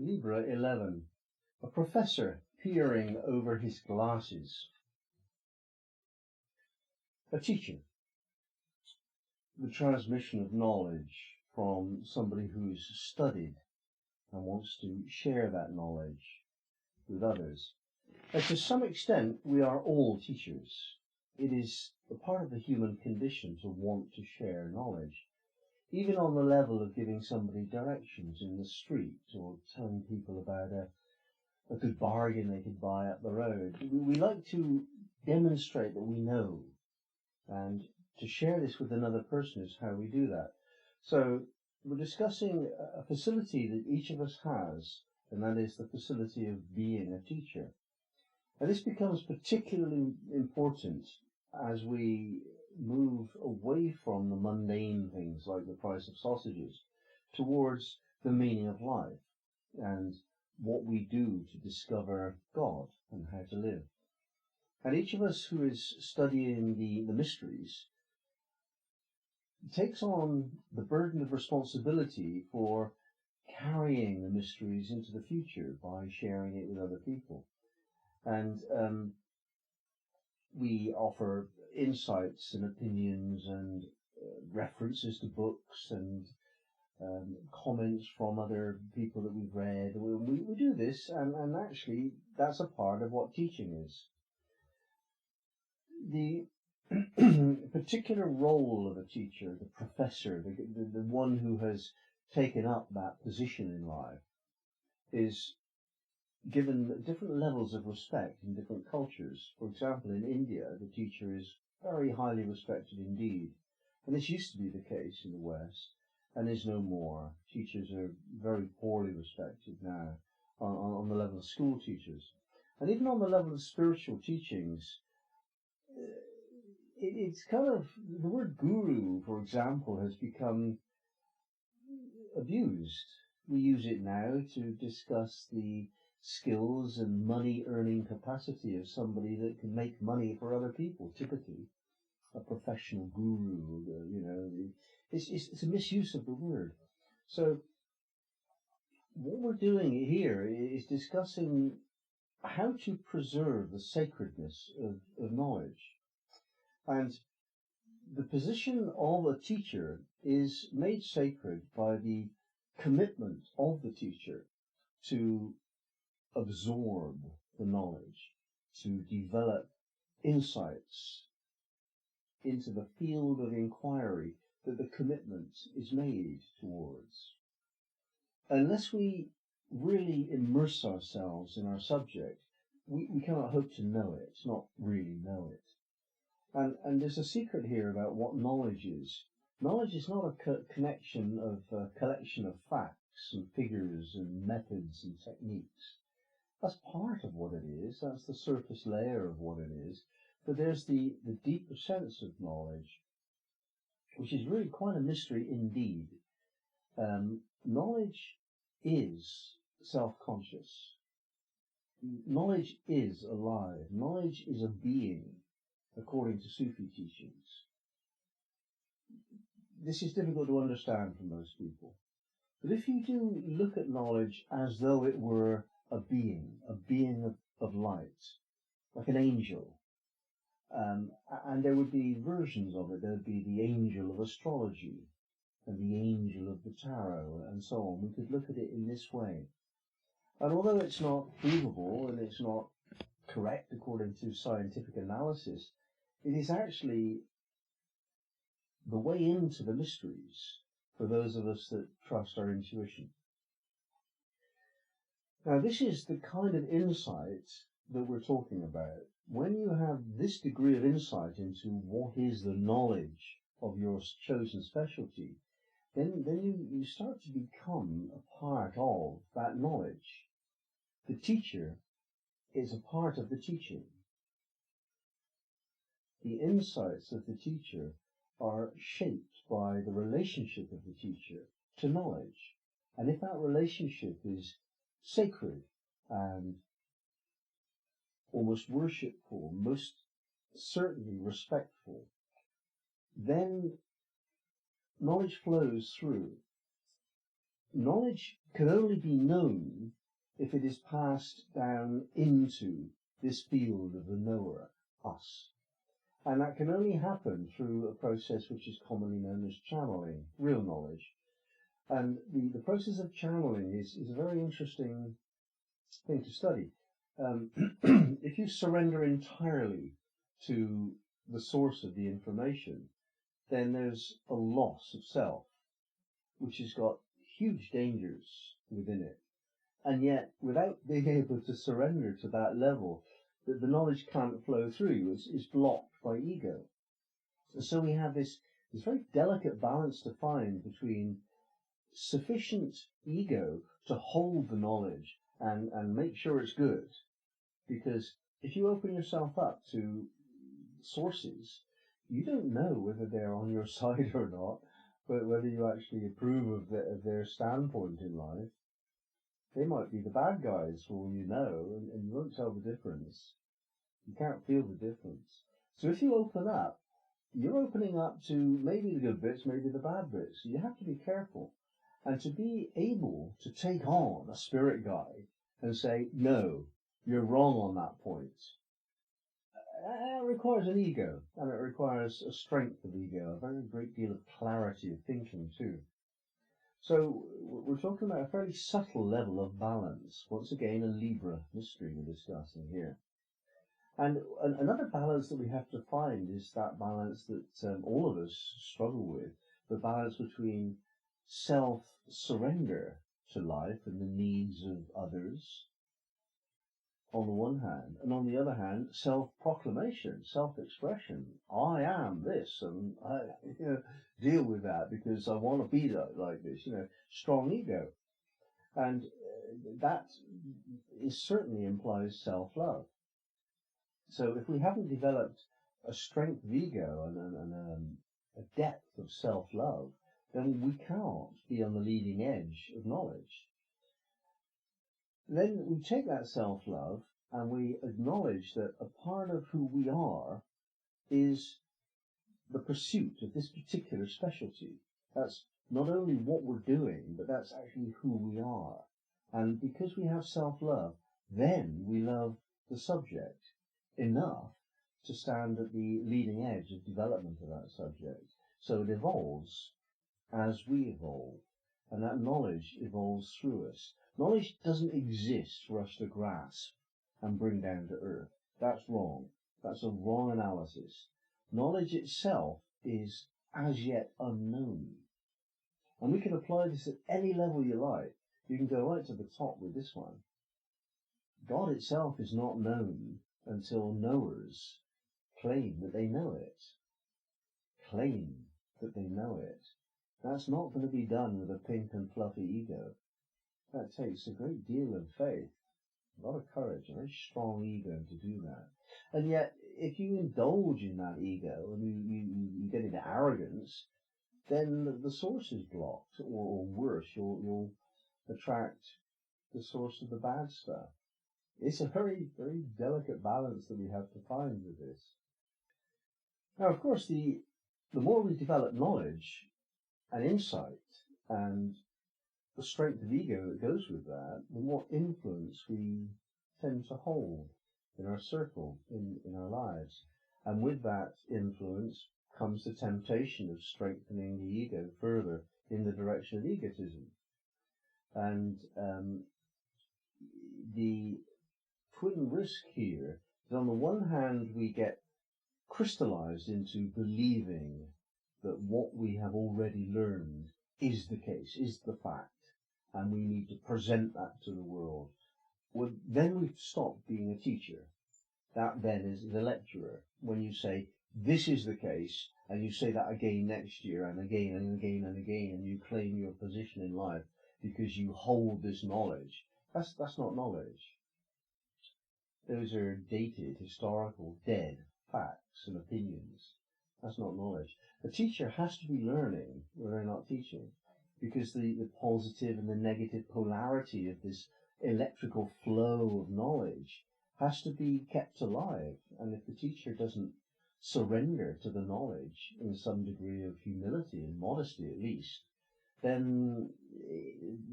Libra 11. A professor peering over his glasses. A teacher. The transmission of knowledge from somebody who's studied and wants to share that knowledge with others. And to some extent, we are all teachers. It is a part of the human condition to want to share knowledge, even on the level of giving somebody directions in the street or telling people about a good bargain they could buy up the road. We like to demonstrate that we know, and to share this with another person is how we do that. So we're discussing a facility that each of us has, and that is the facility of being a teacher. And this becomes particularly important as we move away from the mundane things like the price of sausages towards the meaning of life and what we do to discover God and how to live. And each of us who is studying the mysteries takes on the burden of responsibility for carrying the mysteries into the future by sharing it with other people. And we offer insights and opinions and references to books and comments from other people that we've read. We do this, and actually that's a part of what teaching is. The particular role of a teacher, the professor, the one who has taken up that position in life, is given different levels of respect in different cultures. For example, in India, the teacher is very highly respected indeed. And this used to be the case in the West, and is no more. Teachers are very poorly respected now on the level of school teachers. And even on the level of spiritual teachings, it's kind of, the word guru, for example, has become abused. We use it now to discuss the skills and money-earning capacity of somebody that can make money for other people, typically. A professional guru, it's a misuse of the word. So what we're doing here is discussing how to preserve the sacredness of knowledge. And the position of a teacher is made sacred by the commitment of the teacher to absorb the knowledge, to develop insights into the field of inquiry that the commitment is made towards. Unless we really immerse ourselves in our subject, we cannot hope to know it, not really know it. And there's a secret here about what knowledge is. Knowledge is not a collection of facts and figures and methods and techniques. That's part of what it is. That's the surface layer of what it is. But there's the deeper sense of knowledge, which is really quite a mystery indeed. Knowledge is self-conscious. Knowledge is alive. Knowledge is a being, according to Sufi teachings. This is difficult to understand for most people. But if you do look at knowledge as though it were a being of light, like an angel, and there would be versions of it. There would be the angel of astrology and the angel of the tarot and so on. We could look at it in this way. And although it's not provable and it's not correct according to scientific analysis, it is actually the way into the mysteries for those of us that trust our intuition. Now, this is the kind of insight that we're talking about. When you have this degree of insight into what is the knowledge of your chosen specialty, then you start to become a part of that knowledge. The teacher is a part of the teaching. The insights of the teacher are shaped by the relationship of the teacher to knowledge. And if that relationship is sacred and almost worshipful, most certainly respectful, then knowledge flows through. Knowledge can only be known if it is passed down into this field of the knower, us. And that can only happen through a process which is commonly known as channeling, real knowledge. And the process of channeling is a very interesting thing to study. If you surrender entirely to the source of the information, then there's a loss of self, which has got huge dangers within it. And yet, without being able to surrender to that level, that the knowledge can't flow through, is blocked by ego. And so we have this very delicate balance to find between sufficient ego to hold the knowledge and make sure it's good. Because if you open yourself up to sources, you don't know whether they're on your side or not, but whether you actually approve of their standpoint in life. They might be the bad guys for all you know, and you won't tell the difference. You can't feel the difference. So if you open up, you're opening up to maybe the good bits, maybe the bad bits. You have to be careful. And to be able to take on a spirit guide and say, no, you're wrong on that point, it requires an ego, and it requires a strength of ego, a very great deal of clarity of thinking too. So we're talking about a fairly subtle level of balance. Once again, a Libra mystery we're discussing here. And another balance that we have to find is that balance that all of us struggle with, the balance between self-surrender to life and the needs of others, on the one hand, and on the other hand, self-proclamation, self-expression. I am this, and I deal with that because I want to be like this, strong ego. And that certainly implies self-love. So if we haven't developed a strength of ego and a depth of self-love, then we can't be on the leading edge of knowledge. Then we take that self-love and we acknowledge that a part of who we are is the pursuit of this particular specialty. That's not only what we're doing, but that's actually who we are. And because we have self-love, then we love the subject enough to stand at the leading edge of development of that subject. So it evolves as we evolve, and that knowledge evolves through us. Knowledge doesn't exist for us to grasp and bring down to earth. That's wrong. That's a wrong analysis. Knowledge itself is as yet unknown. And we can apply this at any level you like. You can go right to the top with this one. God itself is not known until knowers claim that they know it. Claim that they know it. That's not going to be done with a pink and fluffy ego. That takes a great deal of faith, a lot of courage, a very strong ego to do that. And yet, if you indulge in that ego and you get into arrogance, then the source is blocked, or worse, you'll attract the source of the bad stuff. It's a very, very delicate balance that we have to find with this. Now, of course, the more we develop knowledge and insight and the strength of ego that goes with that, the more influence we tend to hold in our circle, in our lives. And with that influence comes the temptation of strengthening the ego further in the direction of egotism. And the twin risk here is, on the one hand, we get crystallized into believing that what we have already learned is the case, is the fact, and we need to present that to the world. Well, then we've stopped being a teacher. That then is the lecturer. When you say, this is the case, and you say that again next year, and again, and again, and again, and you claim your position in life because you hold this knowledge, that's not knowledge. Those are dated, historical, dead facts and opinions. That's not knowledge. A teacher has to be learning when they're not teaching, because the positive and the negative polarity of this electrical flow of knowledge has to be kept alive. And if the teacher doesn't surrender to the knowledge in some degree of humility and modesty at least, then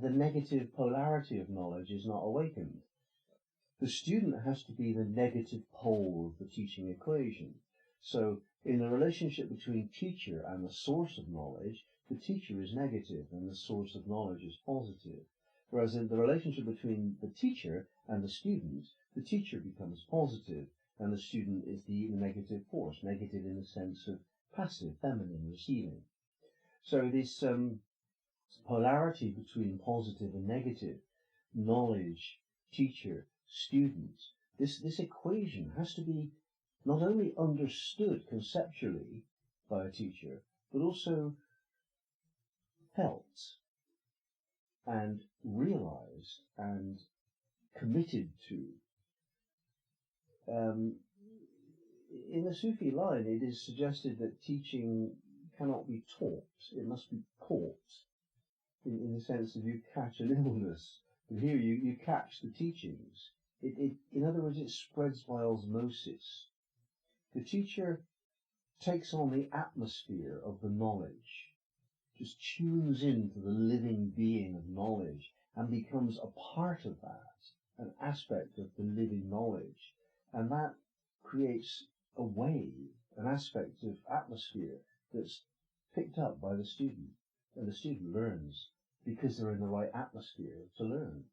the negative polarity of knowledge is not awakened. The student has to be the negative pole of the teaching equation. So in the relationship between teacher and the source of knowledge, the teacher is negative and the source of knowledge is positive. Whereas in the relationship between the teacher and the student, the teacher becomes positive and the student is the negative force, negative in the sense of passive, feminine, receiving. So this polarity between positive and negative, knowledge, teacher, student, this equation has to be not only understood conceptually by a teacher, but also felt and realized and committed to. In the Sufi line, it is suggested that teaching cannot be taught, it must be caught, in the sense that you catch an illness. But here you catch the teachings. In other words, it spreads by osmosis. The teacher takes on the atmosphere of the knowledge, just tunes into the living being of knowledge and becomes a part of that, an aspect of the living knowledge. And that creates a wave, an aspect of atmosphere that's picked up by the student. And the student learns because they're in the right atmosphere to learn.